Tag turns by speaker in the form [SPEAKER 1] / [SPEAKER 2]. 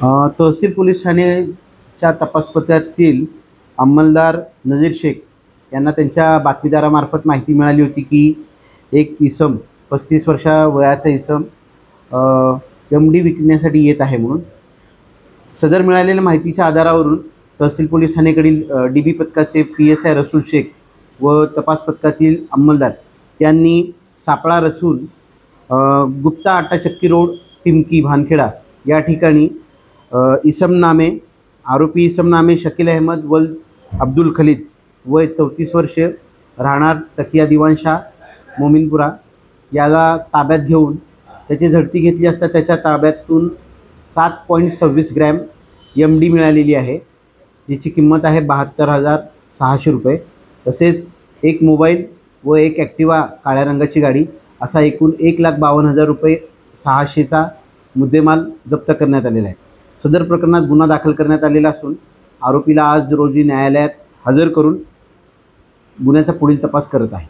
[SPEAKER 1] तहसील police ठाण्याच्या तपासपथकातील अंमलदार नजीर शेख यांना त्यांच्या बातमीदारामार्फत माहिती मिळाली होती की एक इसम 35 वर्षा वयाचा इसम MD विकण्यासाठी येत आहे म्हणून. सदर मिळालेल्या माहितीच्या आधारावरून तहसील पोलीस ठाण्याकडील DB पथकाचे PSI रसूल शेख व तपास पथकातील अंमलदार यांनी सापळा रचून गुप्ता अट्टाचक्की रोड टिमकी भानखेडा या ठिकाणी आरोपी इसम नामे शकील अहमद वल्द अब्दुल खलीद वय 34 वर्ष राहणार तकिया दिवाणशाह मोमिनपुरा याला ताब्यात घेऊन त्याची झडती घेतली असता त्याच्या ताब्यातून 7.26 ग्रॅम MD मिळालेली आहे, जिची किंमत आहे 72,600 रुपये. तसेच एक मोबाईल व एक ॲक्टिवा काळ्या रंगाची गाडी असा एकूण 1,52,000 रुपये 600चा मुद्देमाल जप्त करण्यात आलेला आहे. सदर प्रकरणात गुन्हा दाखल करण्यात आलेला असून आरोपीला आज रोजी न्यायालयात हजर करून गुन्ह्याचा पुढील तपास करत आहे.